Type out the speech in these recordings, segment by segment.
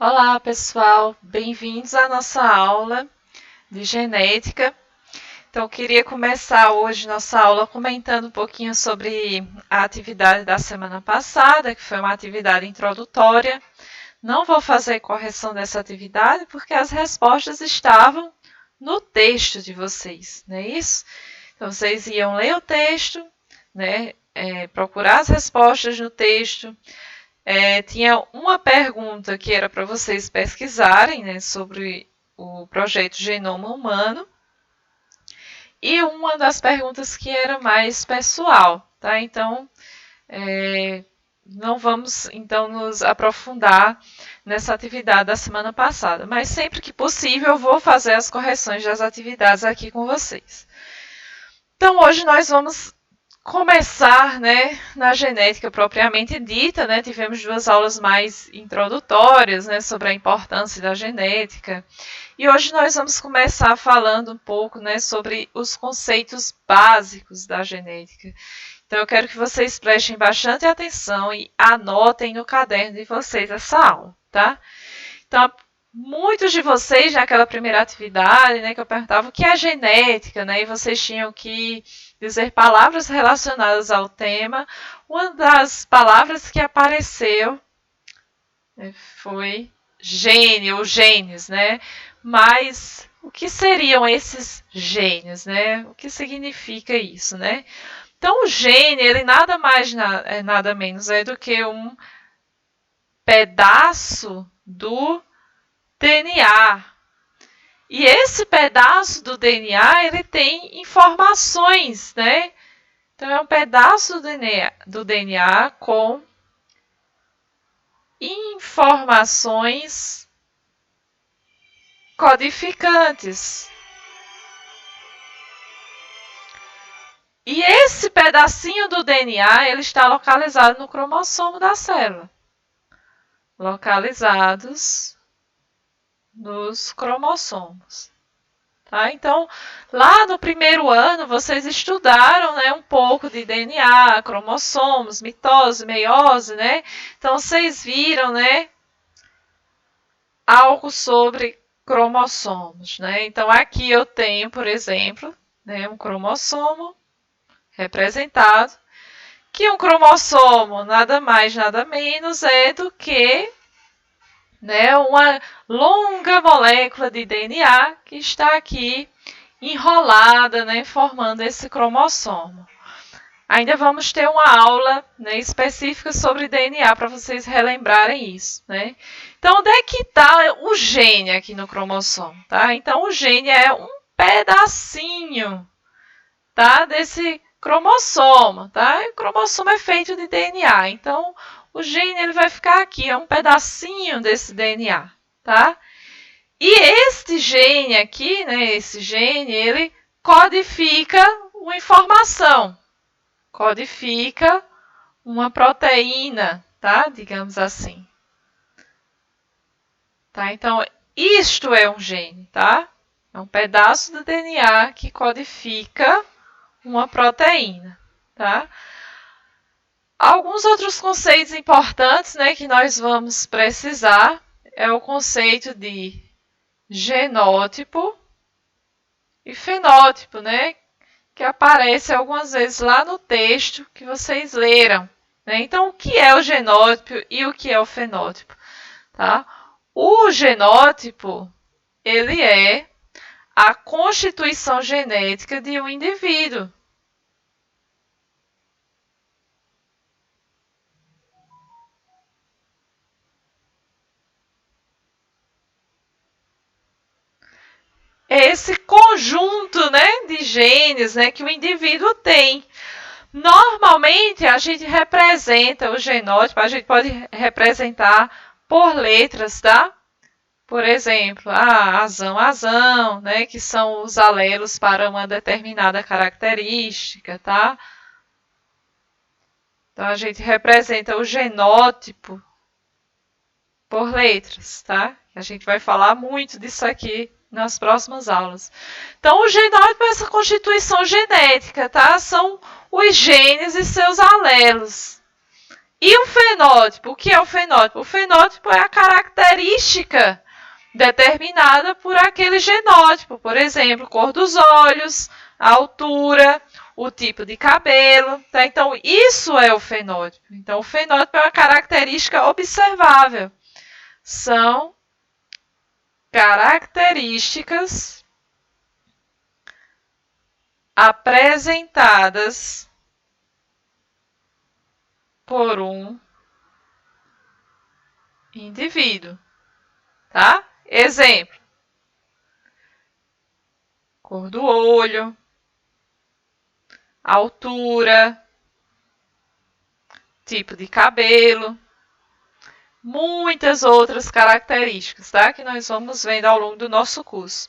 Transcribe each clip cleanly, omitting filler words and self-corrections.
Olá, pessoal, bem-vindos à nossa aula de genética. Então, eu queria começar hoje nossa aula comentando um pouquinho sobre a atividade da semana passada, que foi uma atividade introdutória. Não vou fazer correção dessa atividade porque as respostas estavam no texto de vocês, não é isso? Então, vocês iam ler o texto, né? Procurar as respostas no texto. Tinha uma pergunta que era para vocês pesquisarem, né, sobre o projeto Genoma Humano, e uma das perguntas que era mais pessoal, tá? Então, não vamos então nos aprofundar nessa atividade da semana passada, mas sempre que possível eu vou fazer as correções das atividades aqui com vocês. Então, hoje nós vamos começar, né, na genética propriamente dita, né? Tivemos duas aulas mais introdutórias, né, sobre a importância da genética. E hoje nós vamos começar falando um pouco, né, sobre os conceitos básicos da genética. Então eu quero que vocês prestem bastante atenção e anotem no caderno de vocês essa aula, tá? Então, muitos de vocês naquela primeira atividade, né, que eu perguntava o que é genética, né, e vocês tinham que dizer palavras relacionadas ao tema. Uma das palavras que apareceu foi gene ou genes, né? Mas o que seriam esses genes, né? O que significa isso, né? Então, o gene, ele nada mais, nada menos é do que um pedaço do DNA. E esse pedaço do DNA, ele tem informações, né? Então, é um pedaço do DNA com informações codificantes. E esse pedacinho do DNA, ele está localizado no cromossomo da célula. Localizados nos cromossomos. Tá? Então, lá no primeiro ano, vocês estudaram, né, um pouco de DNA, cromossomos, mitose, meiose, né? Então, vocês viram, né, algo sobre cromossomos, né? Então, aqui eu tenho, por exemplo, né, um cromossomo representado, que um cromossomo nada mais, nada menos é do que, né, uma longa molécula de DNA que está aqui enrolada, né, formando esse cromossomo. Ainda vamos ter uma aula, né, específica sobre DNA para vocês relembrarem isso, né? Então, onde é que está o gene aqui no cromossomo, tá? Então, o gene é um pedacinho, tá, desse cromossomo, tá? O cromossomo é feito de DNA, então o gene ele vai ficar aqui, é um pedacinho desse DNA, tá? E este gene aqui, né, esse gene, ele codifica uma informação, codifica uma proteína, tá? Digamos assim. Tá? Então, isto é um gene, tá? É um pedaço do DNA que codifica uma proteína, tá? Alguns outros conceitos importantes, né, que nós vamos precisar é o conceito de genótipo e fenótipo, né, que aparece algumas vezes lá no texto que vocês leram, né? Então, o que é o genótipo e o que é o fenótipo, tá? O genótipo, ele é a constituição genética de um indivíduo. É esse conjunto, né, de genes, né, que o indivíduo tem. Normalmente, a gente representa o genótipo, a gente pode representar por letras, tá? Por exemplo, azão, azão, né, que são os alelos para uma determinada característica, tá? Então, a gente representa o genótipo por letras, tá? A gente vai falar muito disso aqui nas próximas aulas. Então, o genótipo é essa constituição genética, tá? São os genes e seus alelos. E o fenótipo? O que é o fenótipo? O fenótipo é a característica determinada por aquele genótipo. Por exemplo, cor dos olhos, a altura, o tipo de cabelo. Tá? Então, isso é o fenótipo. Então, o fenótipo é uma característica observável. São características apresentadas por um indivíduo, tá? Exemplo: cor do olho, altura, tipo de cabelo, muitas outras características, tá? Que nós vamos vendo ao longo do nosso curso.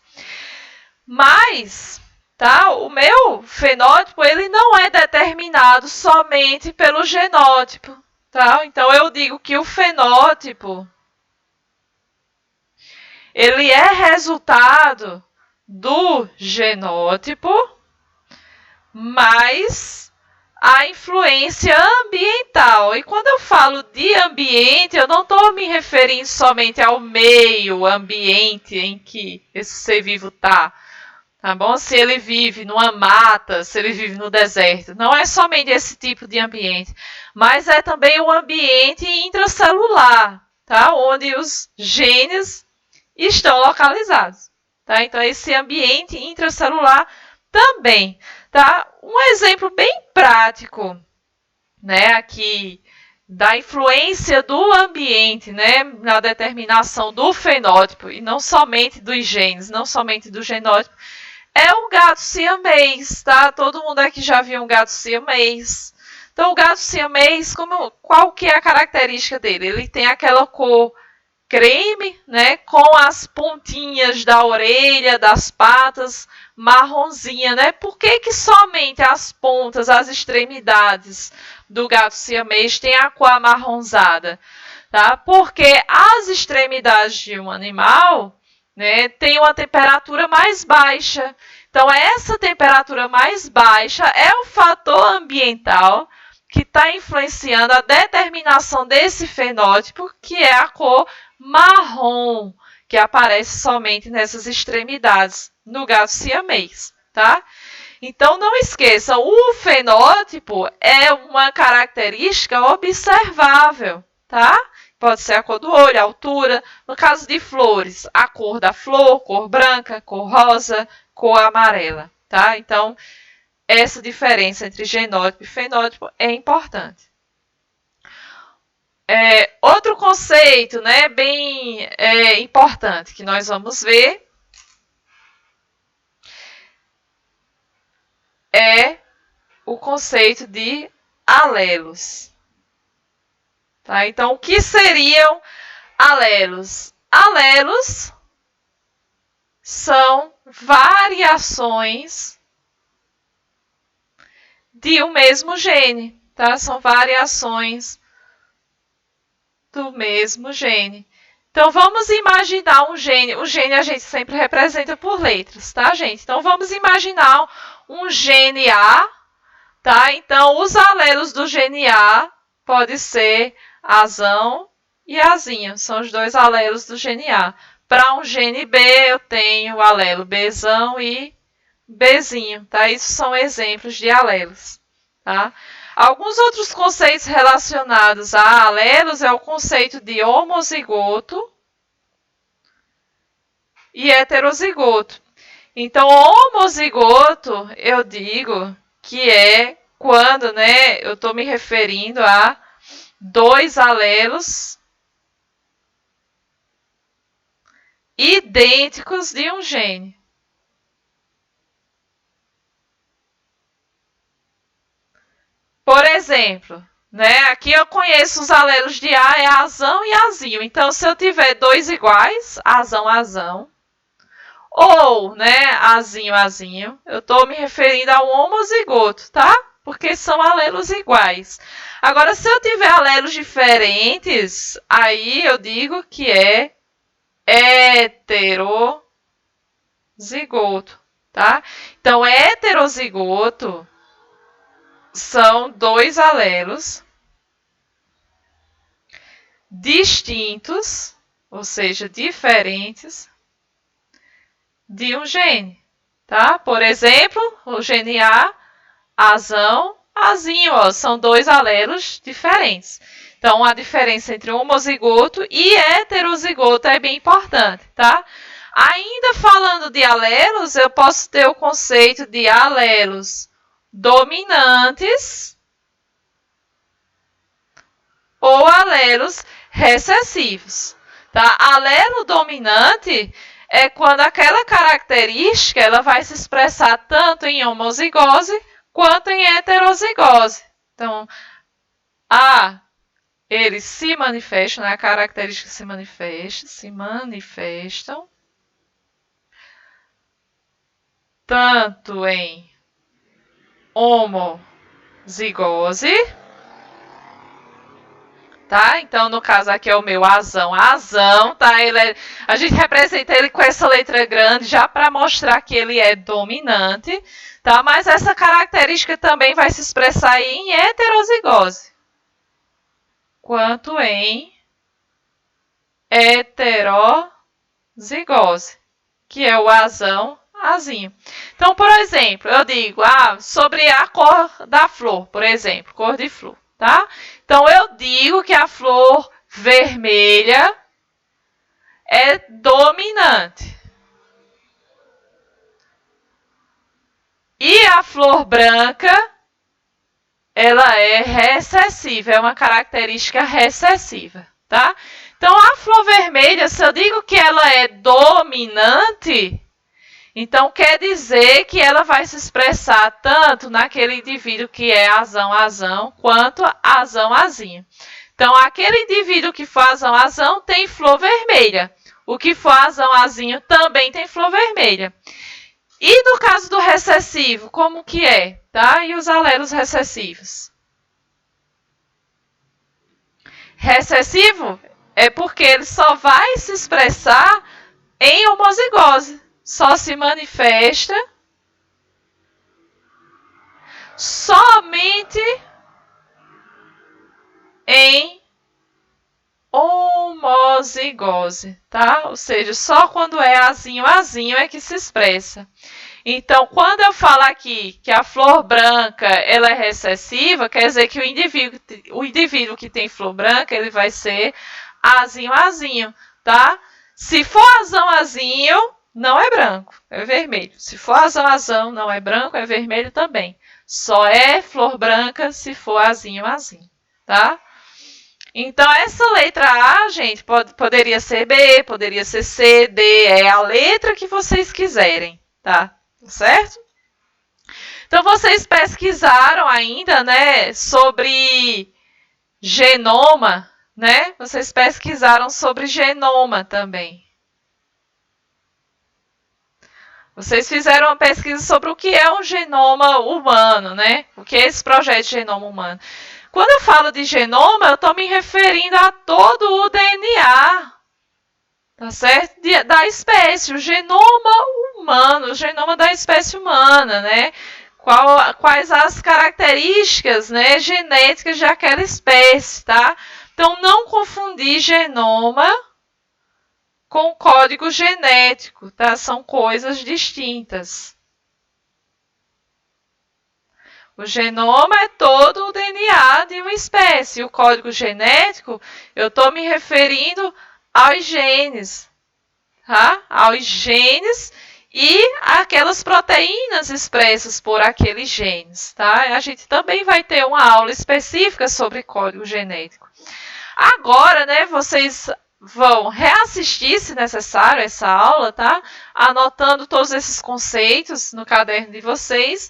Mas, tá? O meu fenótipo, ele não é determinado somente pelo genótipo, tá? Então, eu digo que o fenótipo, ele é resultado do genótipo, mais a influência ambiental. E quando eu falo de ambiente, eu não estou me referindo somente ao meio ambiente em que esse ser vivo está. Tá bom? Se ele vive numa mata, se ele vive no deserto. Não é somente esse tipo de ambiente, mas é também o ambiente intracelular, tá? Onde os genes estão localizados. Tá? Então, esse ambiente intracelular também. Tá? Um exemplo bem prático, né, aqui da influência do ambiente, né, na determinação do fenótipo, e não somente dos genes, não somente do genótipo, é o gato siamês, tá? Todo mundo aqui já viu um gato siamês. Então, o gato siamês, qual que é a característica dele? Ele tem aquela cor creme, né, com as pontinhas da orelha, das patas, marronzinha, né? Por que somente as pontas, as extremidades do gato siamês têm a cor amarronzada? Tá? Porque as extremidades de um animal, né, têm uma temperatura mais baixa. Então, essa temperatura mais baixa é o fator ambiental que está influenciando a determinação desse fenótipo, que é a cor marrom, que aparece somente nessas extremidades no gato siamês, tá? Então, não esqueça, o fenótipo é uma característica observável, tá? Pode ser a cor do olho, a altura. No caso de flores, a cor da flor, cor branca, cor rosa, cor amarela, tá? Então, essa diferença entre genótipo e fenótipo é importante. Outro conceito, né, bem importante que nós vamos ver é o conceito de alelos. Tá? Então, o que seriam alelos? Alelos são variações de um mesmo gene, tá? São variações do mesmo gene. Então, vamos imaginar um gene. O gene a gente sempre representa por letras, tá, gente? Então, vamos imaginar um gene A, tá? Então, os alelos do gene A pode ser Azão e Azinho. São os dois alelos do gene A. Para um gene B, eu tenho o alelo Bzão e Bzinho, tá? Isso são exemplos de alelos, tá? Alguns outros conceitos relacionados a alelos é o conceito de homozigoto e heterozigoto. Então, homozigoto, eu digo que é quando, né, eu estou me referindo a dois alelos idênticos de um gene. Por exemplo, né, aqui eu conheço os alelos de A, é Azão e Azinho. Então, se eu tiver dois iguais, Azão, Azão, ou, né, Azinho, Azinho, eu estou me referindo ao homozigoto, tá? Porque são alelos iguais. Agora, se eu tiver alelos diferentes, aí eu digo que é heterozigoto, tá? Então, heterozigoto são dois alelos distintos, ou seja, diferentes, de um gene, tá? Por exemplo, o gene A, Azão, Azinho, ó, são dois alelos diferentes. Então, a diferença entre homozigoto e heterozigoto é bem importante, tá? Ainda falando de alelos, eu posso ter o conceito de alelos dominantes ou alelos recessivos, tá? Alelo dominante é quando aquela característica ela vai se expressar tanto em homozigose quanto em heterozigose. Então, eles se manifestam, né? A característica se manifestam tanto em homozigose, tá? Então, no caso aqui é o meu azão, tá? A gente representa ele com essa letra grande já para mostrar que ele é dominante, tá? Mas essa característica também vai se expressar em heterozigose, quanto em heterozigose, que é o azão, azinho. Então, por exemplo, eu digo sobre a cor da flor, por exemplo, cor de flor, tá? Então, eu digo que a flor vermelha é dominante. E a flor branca, ela é recessiva, é uma característica recessiva, tá? Então, a flor vermelha, se eu digo que ela é dominante, então quer dizer que ela vai se expressar tanto naquele indivíduo que é azão, quanto azão-azinho. Então, aquele indivíduo que for azão tem flor vermelha. O que for azão-azinho também tem flor vermelha. E no caso do recessivo, como que é? Tá? E os alelos recessivos? Recessivo é porque ele só vai se expressar em homozigose. Só se manifesta somente em homozigose, tá? Ou seja, só quando é azinho é que se expressa. Então, quando eu falo aqui que a flor branca ela é recessiva, quer dizer que o indivíduo que tem flor branca ele vai ser azinho, tá? Se for azão, não é branco, é vermelho. Se for azão, não é branco, é vermelho também. Só é flor branca se for azinho, tá? Então, essa letra A, gente, poderia ser B, poderia ser C, D, é a letra que vocês quiserem, tá? Certo? Então, vocês pesquisaram ainda, né, sobre genoma, né? Vocês pesquisaram sobre genoma também. Vocês fizeram uma pesquisa sobre o que é um genoma humano, né? O que é esse projeto de genoma humano. Quando eu falo de genoma, eu estou me referindo a todo o DNA, tá certo? Da espécie, o genoma humano, o genoma da espécie humana, né? Quais as características, né, genéticas daquela espécie, tá? Então, não confundir genoma com código genético, tá? São coisas distintas. O genoma é todo o DNA de uma espécie. O código genético, eu estou me referindo aos genes, tá? Aos genes e aquelas proteínas expressas por aqueles genes, tá? A gente também vai ter uma aula específica sobre código genético. Agora, né, vocês vão reassistir, se necessário, essa aula, tá? Anotando todos esses conceitos no caderno de vocês.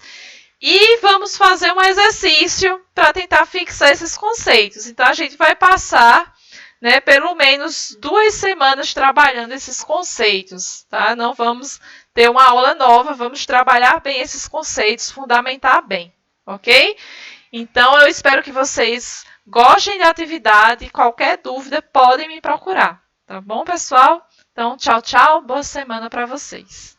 E vamos fazer um exercício para tentar fixar esses conceitos. Então, a gente vai passar, né, pelo menos 2 semanas trabalhando esses conceitos, tá? Não vamos ter uma aula nova, vamos trabalhar bem esses conceitos, fundamentar bem, ok? Então, eu espero que vocês gostem da atividade. Qualquer dúvida, podem me procurar, tá bom, pessoal? Então, tchau, tchau. Boa semana para vocês.